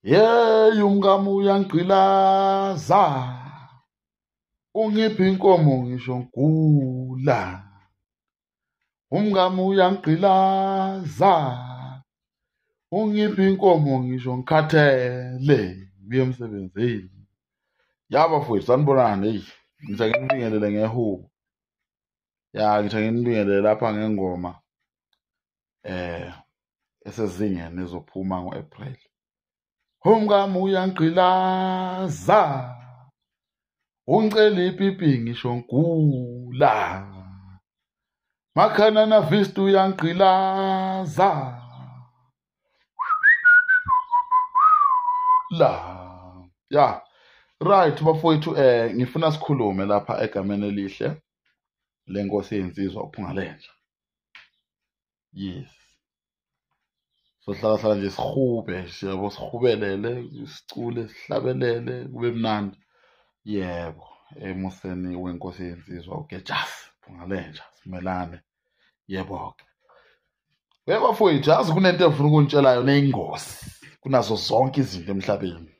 Hey uMkami uyangqilaza, ungipha inkomo ngisho ngigula. uMkami uyangqilaza, ungipha inkomo ngisho ngikhathele ngiye emsebenzini. Yaba mfowethu sanibonani, eyi ngithi ake nibingelele ngehubo. Ngithi ake nibingelele lapha ngengoma esezingeni ezophuma ngo-April. uMkami uyangqilaza, ungicela ipipi ngisho ngigula. Makhana na vista uyangqilaza ya right bafowethu, ngifuna sikhulume lapha egameni elihle lenkosi yensizwa uPhungalentsha. Yes, sohlala nje sihube, siyabo, sihubelele, sicule, sihlabelele, kube mnandi. Yebo, emuseni wenkosi yensizwa uGejasi Phungalentsha, simelane. Yebo-ke bafowethu, yazi kunento engifuna ukunitshela yona eyingozi kunazo zonke izinto emhlabeni.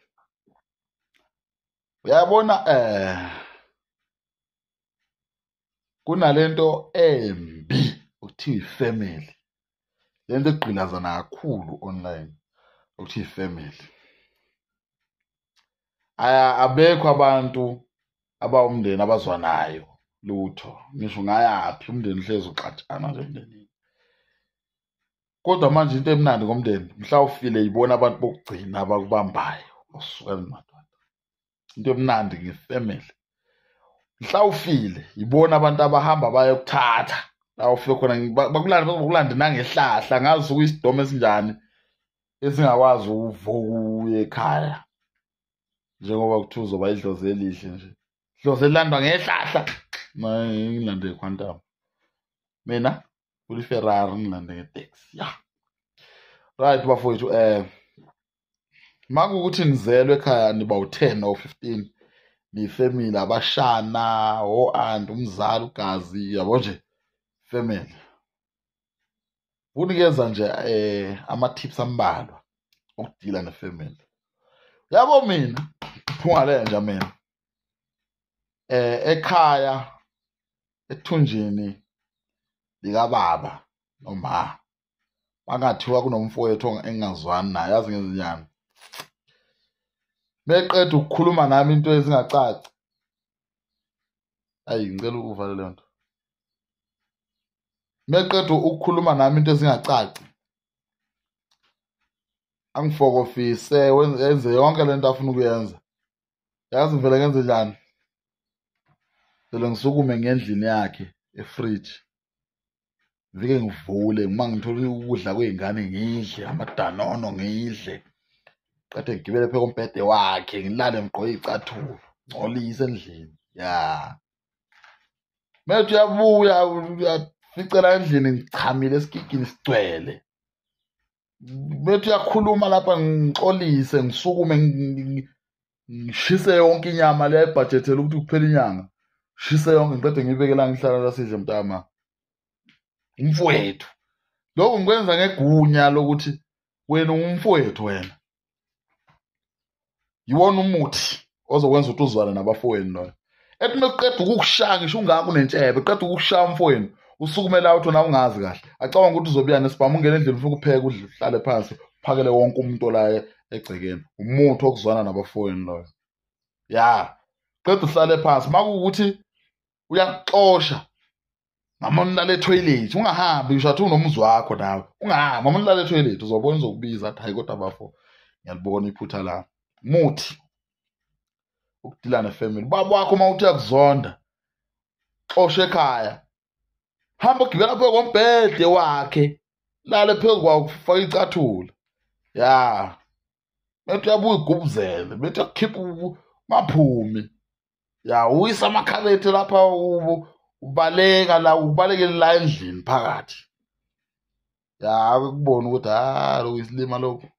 Uyabona, kunalento embi okuthiwa ifamily, lento egqilazana kakhulu online okuthiwa ifamily. Abekho abantu abawumndeni abazwanayo lutho, ngisho ungayaphi umndeni uhlezi uxatshana nje emndenini. Kodwa manje into emnandi ngomndeni, mhla ufile yibona abantu bokugcina abakubambayo osuka madoda. Into emnandi ngefamily, mhla ufile yibona abantu abahamba bayokuthatha la ufike khona, bakulande nangehlahla, ngazi ukuyisidomo esinjani esingakwazi ukuvuka uye ekhaya, njengoba kuthiwa uzoba idlozi elihle nje. Idlozi elilandwa ngehlahla, ngilande ngequantum, mina uliFerrari ngilande ngeteksi. Ya right bafowethu, makuwukuthi nizelwe ekhaya niba u-10 or 15 niyifamily, abashana, o-aunt, umzali, ugazi, yabo nje family. Kunikeza nje ama-tips ambalwa okudila nefamily. Yabo mina Phungalentsha, mina ekhaya ethunjini likababa noma bangathiwa kunomfowethu engingazwani naye, yazi ngezinyana, meqeda ukukhuluma nami into ezingacaci, ayi ngicela ukuvale leyo nto. Meqeda ukukhuluma nami into ezingacaci, angifokofise, wenze yonke lento afuna ukuyenza. Yazi ngivele ngenze njani? Vele ngisukume ngendlini yakhe efriji, ngivike ngivule, uma ngithole ukudla kwey'ngane ngidle, amadanono ngidle, qede ngigibele phe kombhede wakhe, ngilale ngigqoke iy'cathulo, ngcolise endlini. Ya methi uyabuya uyaficela endlini ngichamile esigigini sigcwele. Methi uyakhuluma lapha ngixolise, ngisukume ngishise yonke inyama le ayibhajethele ukuthi kuphela inyanga, shise yonke ngiqede ngiyibeke la ngihlala la sidle mntama. Umfowethu lokhu ngikwenza ngegunya lokuthi wena ungumfowethu, wena yiwona umuthi ozokwenza ukuthi uzwane nabafowenu loyo. Ethi meqeda ukukushaya ngisho ungaka unentshebe, qeda ukukushaya umfowenu usukumela uthi nawe ungazi kahle, acabanga ukuthi uzobuya nesibhamu, ungene endlini ufike upheke udle, uhlale phansi uphakele wonke umuntu la egcekeni. Umuthi okuzwana nabafowenu loyo. Ya qeda uhlale phansi, makuwukuthi uyakuxosha, mama nilale etoilet, ungahambi ngisho athi unomzi wakho nawe, ungahambi, mama nilale etoilet, uzobona uzokubiza athi hayi kodwa bafo ngiyalibona iphutha la. Muthi ukudila nefamily. Baba wakho uma uthi uyakuzonda, xosha ekhaya, hamba ugibela phezu kombhede wakhe, lale phezu kwawo, faka icathulo. Ya methi uyabuya ugubuzele, methi uyakukhipha maphumi. Ya uyisa amakhabethe lapha, ubaleka la, ubalekele la endlini phakathi. Ya ukubona ukuthi lokhu isilima lokhu.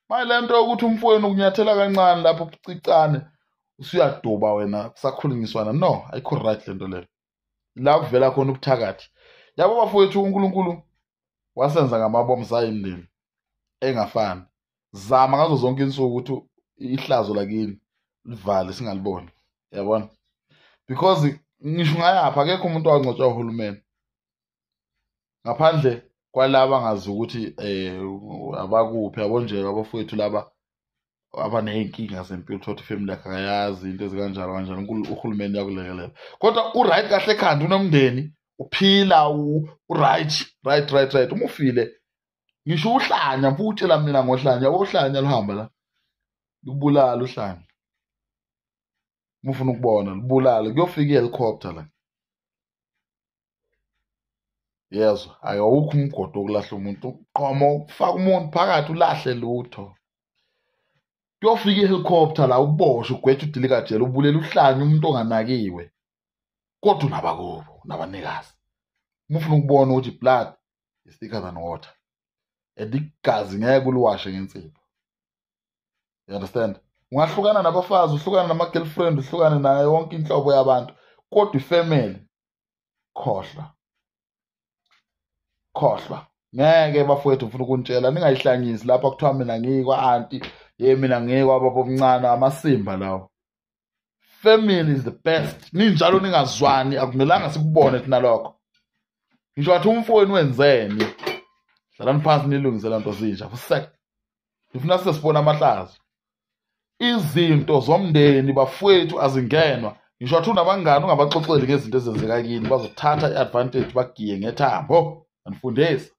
Manje le nto yokuthi umfowenu ukunyathela kancane lapho ucicane usuyaduba wena kusakhulunyiswana, no, ayikho right le nto leyo. La kuvela khona ubuthakathi. Yabo bafowethu, uNkulunkulu wasenza ngamabomza ayimndeni engafani. zama ngazo zonke insuku ukuthi ihlazo lakini livale singaliboni, yabona, because ngisho ngayapha akekho umuntu owangcotshwa uhulumeni ngaphandle kwalaba angazi ukuthi abakuphi yabo nje abafowethu laba abaney'nkinga zempilo, thothi ifamily yakhe akayazi into ezikanjalo kanjalo, uhulumeni uyakulekelela. Kodwa uright kahle ekhanda, unomndeni, uphila right. Uma ufile ngisho uhlanya mfu utshela mina ngohlanya, yabo uhlanya luhamba la lubulala uhlanya, uma ufuna ukubona lubulala, kuyofika i-helicopter la, yezwa awukho umgodo wokulahla umuntu, uqoma ukufaka umuntu phakathi ulahle lutho. Kuyofika i-helicopter la uboshwe ugwethe udilikajele ubulela uhlanya umuntu onganakiwe, kodwa unabakubo nabanikazi. Uma ufuna ukubona ukuthi blood is thicker than water and igazi ngeke uliwashe ngensipho, you understand? Ungahlukana nabafazi, uhlukana nama-girlfriend, uhlukane nayo yonke inhlobo yabantu, kodwa ifamily khohlwa. Ngeke bafowethu ufuna ukunitshela ningayihlanyisi lapha kuthiwa mina ngiyikwa-anti, mina ngiyikwababa omncane, amasimba lawo. Family is the best. Ninjalo ningazwani akumelanga sikubone thina lokho. Ngisho wathi umfowenu wenzeni, hlalani phansi nilungisela nto zinja fusek, ngifuna sesibona amahlazo. Izinto zomndeni bafowethu azingenwa. Ngisho wathi unabangani ungabaxoxeli ngezinto ezenzeka kini, bazothatha i-advantage bagiye ngethambo anifundisa.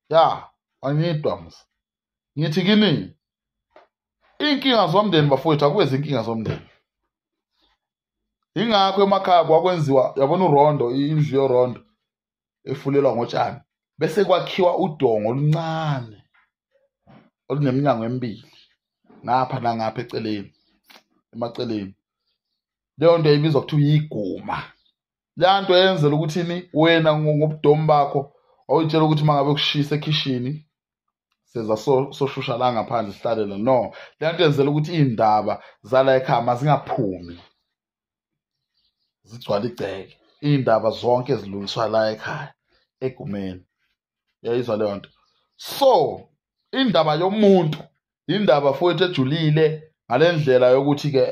Ya angidwa msa, ngithi kini inkinga zomndeni bafowethu akuwezi inkinga zomndeni. Ingakho emakhaya kwakwenziwa, yabona urondo, indlu yorondo efulelwa ngotshani, bese kwakhiwa udongo oluncane oluneminyango emibili ngapha nangapha eceleni, emaceleni. Leyo nto ibizwa kuthiwa iyiguma. Leya nto yenzela ukuthi wena ngobudomu bakho awuyitshela ukuthi uma ngabe kushisa ekhishini seza soshusha la ngaphandle sihlalela, no. Leya nto yenzela ukuthi iy'ndaba zala ekhaya mazingaphumi zigcwala igceke, iy'ndaba zonke zilungiswa la ekhaya egumeni, uyayizwa leyo nto. So indaba yomuntu indaba fowethu ejulile ngale ndlela yokuthi-ke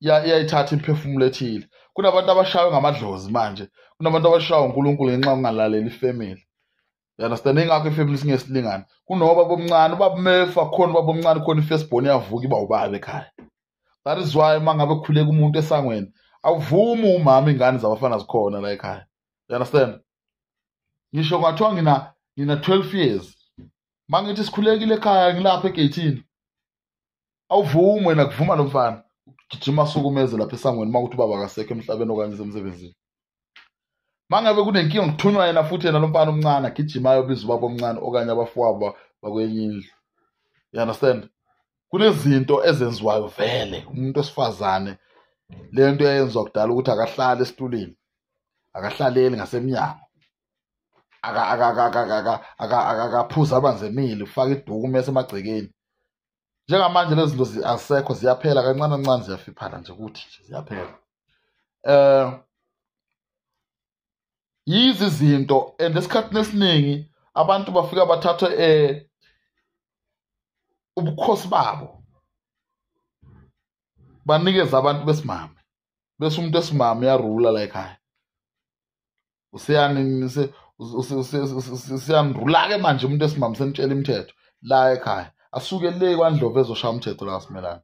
iyayithatha imphefumulo ethile. Kunabantu abashaywe ngamadlozi manje, kunabantu abashaywe uNkulunkulu ngenxa yokungalaleli ifamily, you understand? Ingakho ifamily singesilingani. Kunobaba omncane, ubaba mefa khona ubaba omncane khona i-firstborn iyavuka iba ubaba ekhaya. That is why uma ngabe kukhuleka umuntu esangweni awuvumi umama ingane zabafana zikhona la ekhaya, you understand? Ngisho ngathiwa ngina 12 years mangithi sikhulekile ekhaya ngilapha egeyithini, awuvumi wena kuvuma lo mfana gijima sukumeze lapha esangweni makuthi ubaba akasekho emhlabeni okanye semsebenzini. Mangabe kunenkinga ngithunywa yena futhi yena lo mfana omncane agijima ayobiza ubaba omncane okanye abafowabo bakwenye indlu, you understand? Kunezinto ezenziwayo vele umuntu osifazane, le nto eyenziwa kudala ukuthi akahlale esitulweni, akahlaleli ngasemnyango, akaphuza amanzi emile, ufake iduku esemagcekeni. Njengamanje lezi zinto azisekho, ziyaphela kancane kancane, ziyafiphala nje ukuthi ziyaphela. Yizi zinto and esikhathini esiningi abantu bafika bathathe ubukhosi babo banikeza abantu besimame, bese umuntu esimame uyarula la ekhaya. Usiyanrula-ke manje umuntu esimame senitshela imithetho la ekhaya, asuke le kwaNdlovu ezoshaya umthetho la kaSimelane.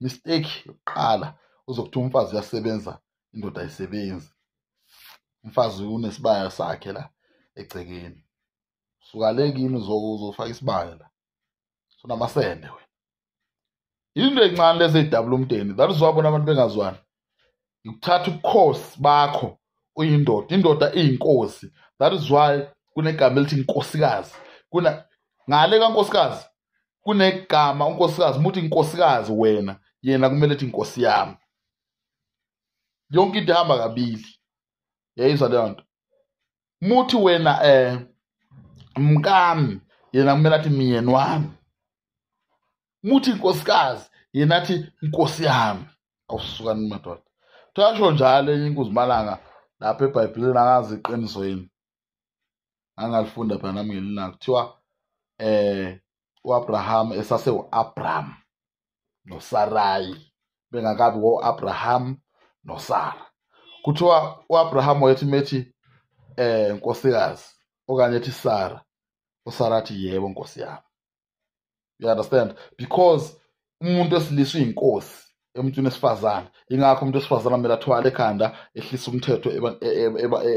Mistake yokuqala uzokuthiwa umfazi uyasebenza, indoda ayisebenzi. Umfazi unesibaya sakhe la egcekeni, suka le kini uzofaka isibaya la, sonamasende wena. Into encane lezi ey'dabula umndeni, that is why bona abantu bengazwani. Ukuthatha ubukhosi bakho uyindoda, indoda iyinkosi. That is why kunegama elithi inkosikazi. Ngale kankosikazi kunegama unkosikazi, muthi inkosikazi wena, yena kumele ethi inkosi yami. Yonke into ihamba kabili, yayizwa leyo nto. Muthi wena uMkami, yena kumele athi myeni wami. Muthi inkosikazi, yena athi inkosi yami. Awusukani madoda. Thasho njalo enye inkuzimalanga lapha eBhayibhelini akazi iqiniso yini. angalifunda phela nami ngelinaka kuthiwa uAbraham esase uAbram noSarai bengakabi uAbraham noSara. Kuthiwa uAbraham wayethi methi nkosikazi okanye ethi Sara, uSara athi yebo nkosi yami. You understand? Because umuntu wesilisa uyinkosi emuntwini wesifazane, ingakho umuntu wesifazane kumele athwale ekhanda ehlisa umthetho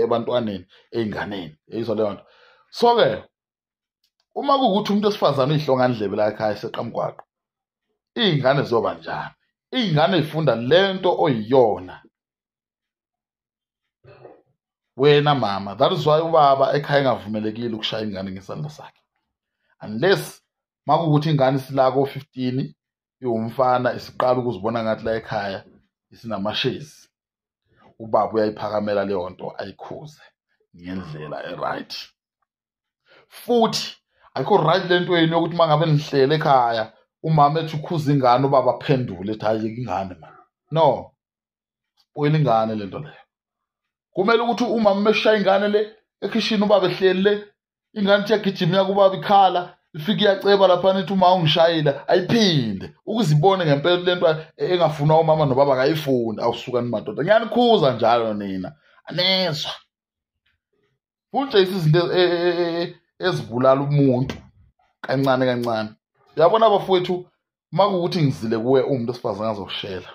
ebantwaneni ey'nganeni. Yayizwa leyo nto. So-ke uma kuwukuthi umuntu wesifazane uyihlongandlebe la ekhaya eseqamgwaqo, iy'ngane ziyoba njani? Iy'ngane y'funda lento oyiyona wena mama. That is why ubaba ekhaya engavumelekile ukushaya ingane ngesandla sakhe, unless makuwukuthi ingane isila ko-15 iwumfana isiqala ukuzibona ngathi la ekhaya isinamashezi, ubaba uyayiphakamela leyo nto ayikhuze ngendlela e-right. Futhi ayikho right lento yini yokuthi uma ngabe nihlele ekhaya umama ethi ukhuza ingane ubaba aphendule ethi hayi ingane mama. No, spoil ingane lento leyo. Kumele ukuthi umama meshaya ingane le ekhishini ubaba ehleli le, ingane ithi yagijima yakubaba ikhala, ifike iyaceba lapha nithi uma ungishayela ayiphinde ukuzibone ngempela lento engafuna umama nobaba akayifuni. Awusuka nimadoda, ngiyanikhuza njalo nina anezwa futhi izinto ezibulala umuntu kancane kancane. Uyabona abafowethu, makuwukuthi ngizile kuwe umuntu esifazane azokushela,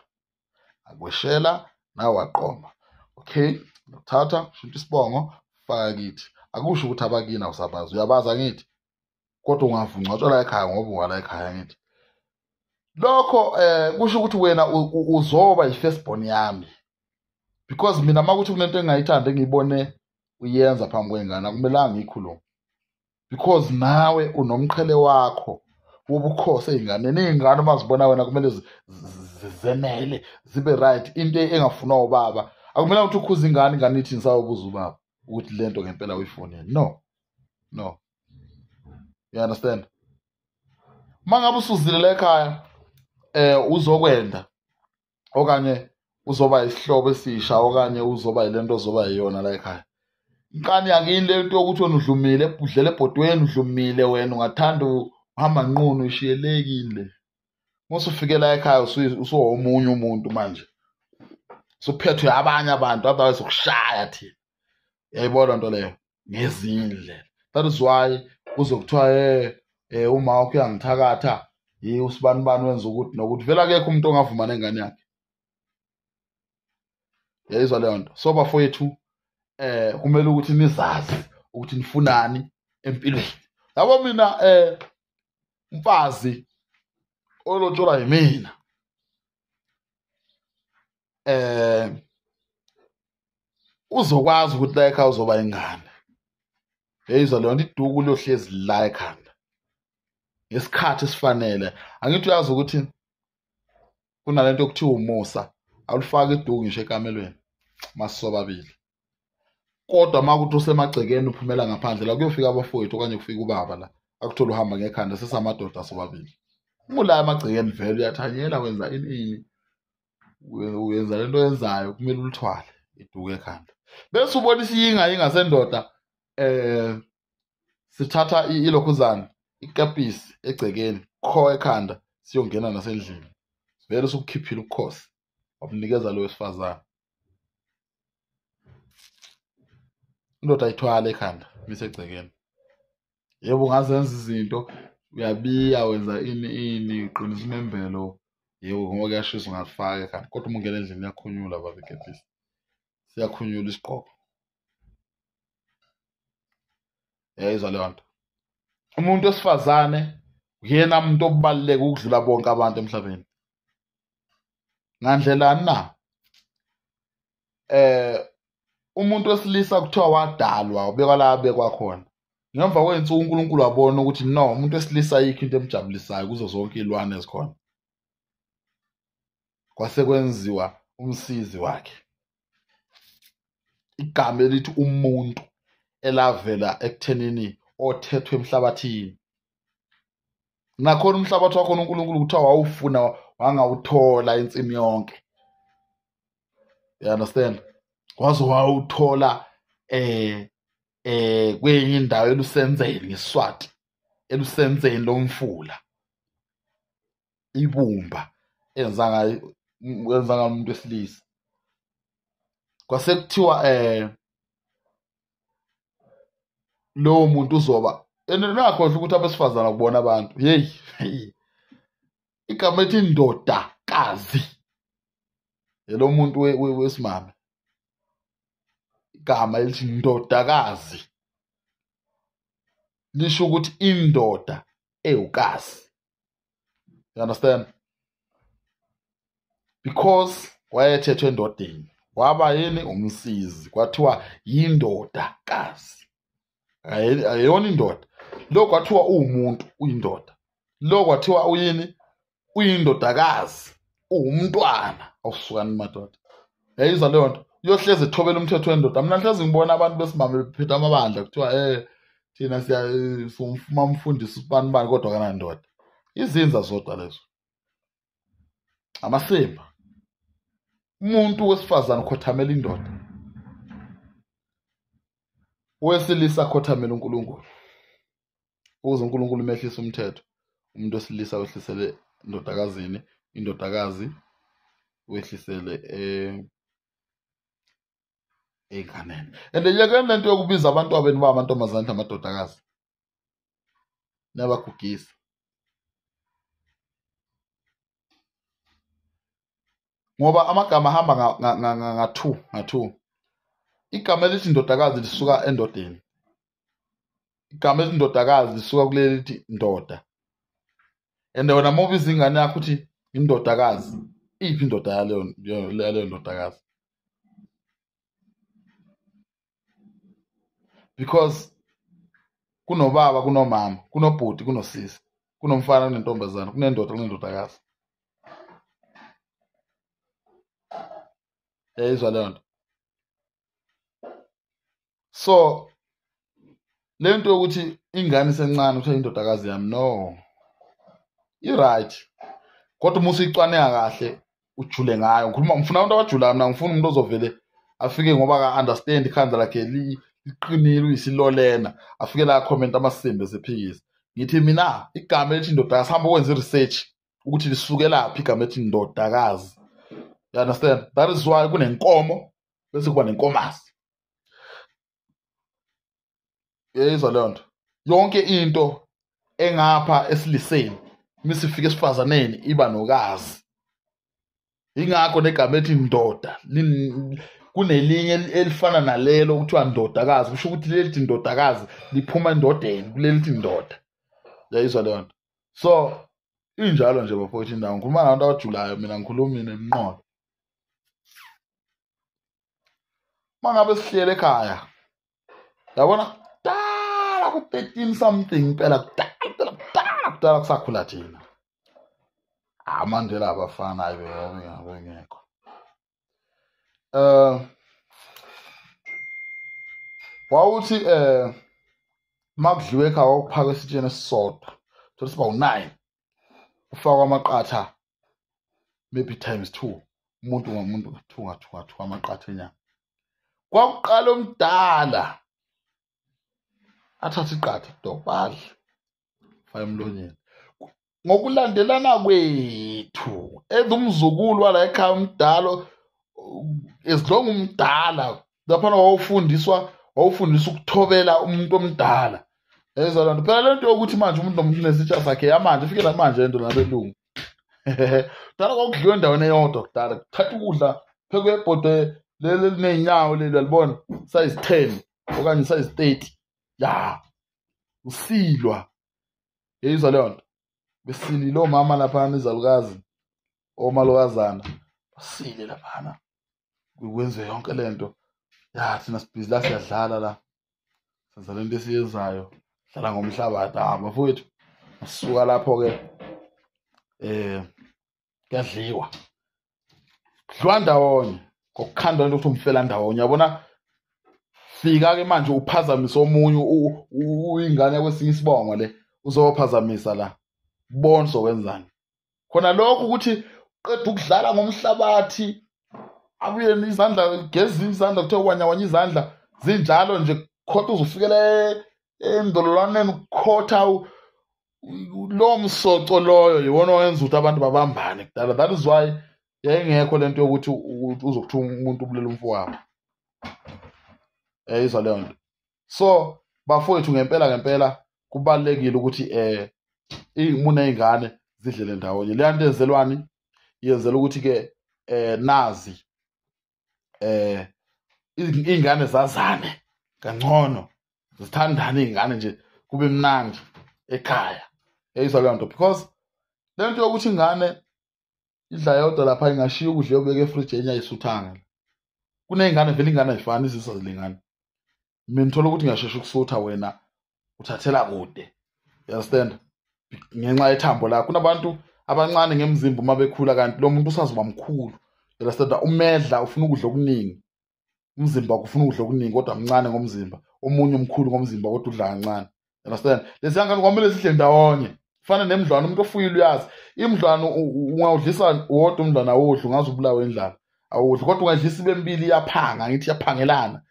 akweshela nawe waqoma. Okay, uthatha shintsha isibongo faka kithi, akusho ukuthi abakini awusabazi, uyabazi angithi, kodwa ungavungcatshwa la ekhaya ngoba ungala ekhaya ngithi. Lokho kusho ukuthi wena uzoba i-firstborn yami, because mina makuthi kunento engingayithanda engiyibone uyenza phambi kwengane akumelanga ngiyikhulume, because nawe unomqhele wakho wobukhosi ey'nganeni. Iy'ngane uma zibona wena kumele zizenele zibe right. Into engafuna ubaba akumelanga ukuthi ukhuza ingane ithi nisawubuza ubaba ukuthi lento ngempela uyifunile. No, you understand? Uma ngabe usuzile la ekhaya uzokwenda okanye uzoba isihlobo esisha okanye uzoba yilento ozoba yiyona la ekhaya, inkani yakini lento yokuthi wena udlumile udlele ebhodweni, udlumile wena ungathanda uhamba nqunu ishiyelekile. Musufike la ekhaya usuwomunye umuntu manje, suphethwe abanye abantu abazokushaya thina. Yayibona nto leyo ngezinye indlela. That is why uzokuthiwa uma wakho uyangithakatha usibanibani wenza ukuthi nokuthi vele akekho umuntu ongavuma nengane yakhe. Yayizwa leyo nto. So bafowethu kumele ukuthi nizazi ukuthi nifunani empilweni. Yabo mina umfazi olotsholwa yimina uzokwazi ukuthi la ekhaya uzoba ingane. Yayizwa leyo nto, iduku liyohlezi la ekhanda ngesikhathi esifanele. Angithi uyazi ukuthi kunalento okuthiwa umusa, awulifaki iduku ngisho ekamelweni masisobabili, kodwa makuthi usemagcekeni uphumela ngaphandle la kuyofika abafowethu okanye kufika ubaba la akuthola uhamba ngekhanda sesamadoda asobabili. Umula emagcekeni vele uyathanyela, wenza ini, uyenza lento yenzayo, kumele ulithwale iduku ekhanda. Bese ubona isiyinga sendoda sithatha ilokhuzana ikapisi egcekeni kho ekhanda siyongena nasendlini, vele usukukhiphile ubukhosi wabunikeza lo wesifazane. Indoda ayithwala ekhanda misegcekeni. Yebo ungazenza izinto, uyabiya wenza ini uqinisa imembelo, yebo ngoba kuyashisa ungalifaka ekhanda, kodwa uma ungena endlini yakhunyula baba ikepisi, siyakhunyula isigqoko. Yayizwa leyo nto. Umuntu wesifazane uyena muntu obaluleka ukudlula bonke abantu emhlabeni. Ngandlelani na? Umuntu wesilisa kuthiwa wadalwa ubekwa la abekwa khona. Ngemva kwensuku uNkulunkulu wabona ukuthi no, umuntu wesilisa ayikho into emjabulisayo kuzo zonke izilwane ezikhona. Kwase kwenziwa umsizi wakhe. Igama elithi umuntu elavela ekuthenini othethwe emhlabathini. Nakhona umhlabathi wakho uNkulunkulu kuthiwa wawufuna wangawuthola insimi yonke. You understand? Waze wawuthola kwenye indawo elusenzeni ngeSiswati, elusenzeni lomfula, ibumba enza umuntu wesilisa. Kwase kuthiwa lowo muntu uzoba nakhohlwa ukuthi abesifazana kubona abantu. Hey, igama ethi indodakazi lo muntu wesimame, igama elithi indodakazi lisho ukuthi indoda ewukazi. You understand? Because wayethethwe endodeni, waba yini? Umsizi, kwathiwa yindodakazi. Ayona indoda. Lo kwathiwa umuntu uyindoda. Lo kwathiwa uyini? Uyindodakazi, uwumntwana. Awusukani madoda. Yayizwa leyo nto. Uyohleze ethobela umthetho wendoda. Mina hleze ngibona abantu besimame bephethe amabandla kuthiwa thina siyafuma umfundisi ubani kodwa kana ndoda. Izinza zodwa lezo. Amasimba. Umuntu wesifazane khothamela indoda. Owesilisa khothamela uNkulunkulu. Ukuze uNkulunkulu umehlise umthetho. Umuntu wesilisa wehlisele indodakazini, indodakazi wehlisele enganeni. And yeke lento yokubiza abantu abeni bamantombazane amadodakazi. Nabagugisa. Ngoba amagama ahamba nga-2. Igama elithi indodakazi lisuka endodeni. Igama elithi indodakazi lisuka kuleli lithi ndoda. And wena uma ubiza ingane yakho uthi indodakazi, iphi indoda yaleyo ndodakazi? Because kunobaba, kunomama, kunobhuti, kunosisi, kunomfana, kunentombazana, kunendoda, kunendodakazi. Yayizwa leyo nto. So lento yokuthi ingane isencane kuthiwa indodakazi yami, no, i-right. Kodwa uma usuyicwaneka kahle ujule ngayo. Ngifuna umuntu abajulayo, mina ngifuna umuntu ozovele afike ngoba ka-understand ikhanda lakhe liqinile, uyisilolena, afike la comment amasimbe esephikisa. Ngithi mina igama elithi indodakazi, hamba ukwenza i-research ukuthi lisukelaphi igama elithi indodakazi. You understand? That is why kunenkomo bese kuba nenkomazi. Yezwa leyo nto. Yonke into engapha esiliseni misifika esifazaneni iba nokazi. Ingakho negama ethi indoda kunelinye elifana nalelo kuthiwa ndodakazi. Kusho ukuthi lelithi ndodakazi liphuma endodeni kulelithi indoda. Yayizwa leyo nto. So injalo nje bafowethu indawo. Ngikhuluma nabantu abajulayo, mina ngikhulumi nemnqondo. Mangabe sihlele ekhaya, yabona kudala ku-13 something phela, kudala kusakhula thina. Manje la abafana bengekho. Wawuthi makudliwe ekhaya wakuphaka isitsheni esisodwa, so siba u9, ufakwa amaqatha maybe ×2, umuntu ngamuntu nga2 amaqatha enyama. Kwakuqala omdala athatha iqatha dobadla faya emlonyeni. Ngokulandelana kwethu umzukulu wala ekhaya umdala, esidlonga umdala laphana wawufundiswa ukuthobela umuntu omdala. Yezwa lento phela lento yokuthi manje umuntu nomuntu nesitsha sakhe yamanje ifike namanje lento nabelungu. Dala kwakudliwe endaweni eyodwa kudala, kuthatha ukudla phekwe ebhodwe leli linenyawo leli alibona size 10 okanye size 30 ya usilwa. Yezwa leyo nto. Besilile omama laphana izalukazi, omalokazana basile laphana kwenziwe yonke lento. Ya thina sibhizi la siyadlala la, senza lento esiyenzayo, dlala ngomhlabathi. Bafowethu sisuka lapho-ke kuyadliwa, kudliwa ndawonye ngokukhandwa lento kuthiwa umfela ndawonye. Yabona fika-ke manje uphazamise omunye uyingane kwesinye isibongo le, uzophazamisa la, ubone sokwenzani khona lokho ukuthi qeda ukudlala ngomhlabathi abuye izandla gezi izandla kuthiwa kwanyawanya izandla zinjalo nje khotha uzufikele endololwaneni ukhotha lo msoco loyo yiwona owenza ukuthi abantu babambane kudala. That is why yayingekho lento yokuthi uzokuthiwa umuntu ubulela umfowabo. Izwa leyo nto. So bafowethu, ngempela kubalulekile ukuthi muney'ngane zidlele ndawonye. Leya nto yenzelwani? Yenzela ukuthi-ke nazi iy'ngane zazane kangcono, zithandane iy'ngane nje, kube mnandi ekhaya. Izwa leyo nto, because le nto yokuthi ingane idla yodwa lapha ingashiya ukudla yobeka efrijini ayisuthanga. Kuney'ngane vele iy'ngane ayifani izisa zilingane. Mina ngithola ukuthi ngiyashesha ukusutha, wena uthathela kude. You understand? Ngenxa yethambo lakho. Kunabantu abancane ngemzimba uma bekhula, kanti lo muntu usazoba mkhulu. You understand? Umedla ufuna ukudla okuningi, umzimba ufuna ukudla okuningi, kodwa mncane ngomzimba. Omunye umkhulu ngomzimba kodwa udla kancane. You understand? Lezi ngane kwamele zidle ndawonye. Kufana nemidlwane, umuntu ofuyile uyazi. Imidlwane ungawudlisa wodwa umdlwane awudli, ungaze ubulawe indlala. Awudli, kodwa ungayidlisa ibe mbili iyaphanga, ngithi iyaphangelana.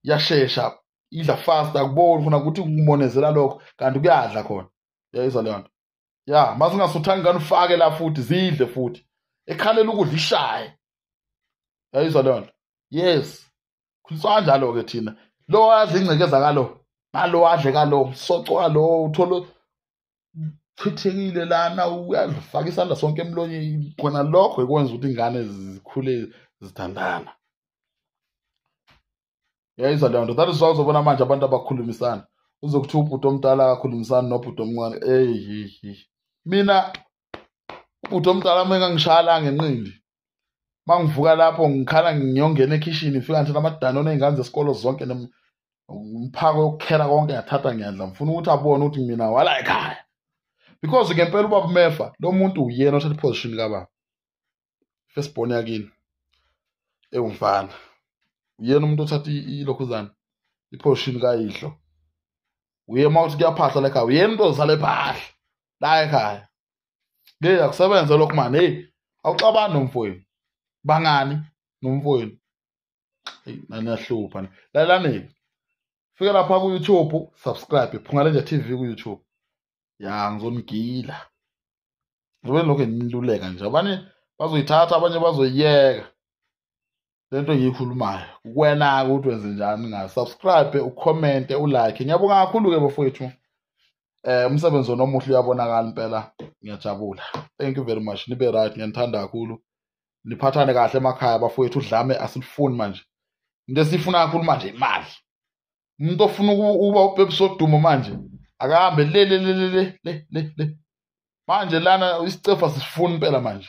Iyashesha, idla fast, akuboni khona ukuthi kumonezela lokho, kanti kuyadla khona. Yayizwa leyo nto. Ya, mase ungasuthanga ingane ufake la futhi zidle futhi. Ekhalela ukudla ishaye. Yayizwa leyo nto. Yes. Khuliswa kanjalo-ke thina. Lo wadla ingcekeza kalo, nalo wadle kalo, msoco kalo, uthole chithekile lana, uyafaka isandla sonke emlonyeni. Khona lokho ikwenza ukuthi ingane zikhule zithandana. Yayizwa leyo nto. That is why uzobona manje abantu abakhulumisana. Uzokuthiwa ubhuti omdala akakhulumisani nobhuti omncane. Mina ubhuti omdala uma engangishaya ngenqindi, uma ngivuka lapho ngikhala ngiyongena ekhishini, ngifika ngithatha amadanone ey'ngane zesikolo zonke umphako yokukhera konke ngiyathatha ngiyadla. Ngifuna ukuthi abone ukuthi mina wala ekhaya, because ngempela ubaba uMefa lo muntu uyena othatha iposition kababa. Firstborn yakini ewumfana, uyena umuntu othatha ilokhuzana iposition kayihlo. Uye uma uthi kuyaphahla la ekhaya, uyena umuntu ozala ephahla la ekhaya. Akusebenze lokhu mani. Awuxabani nomfowenu. Bangani nomfowenu? Naniyahlupha. Lalaneni. Fika lapha ku-YouTube, subscribe, Phungalenja TV ku-YouTube. Ya, ngizonigila. Ngizobe lokho niluleka nje. Abanye bazoyithatha, abanye bazoyiyeka. Lento engiyikhulumayo. Kuwena-ke ukuthi wenze njani ngayo. Subscribe, ucommente, ulike. Ngiyabonga kakhulu-ke bafowethu. Umsebenzi onomuhle uyabonakala impela. Ngiyajabula. Thank you very much. Nibe right, ngiyanithanda kakhulu. Niphathane kahle emakhaya bafowethu. Udlame asilifuni manje. Into esifuna kakhulu manje imali. Umuntu ofuna ukuba ubhebhisa odumo manje akahambe le. Manje lana isicefa sisifuna impela manje.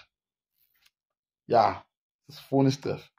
Ya, sisifuna isicefa.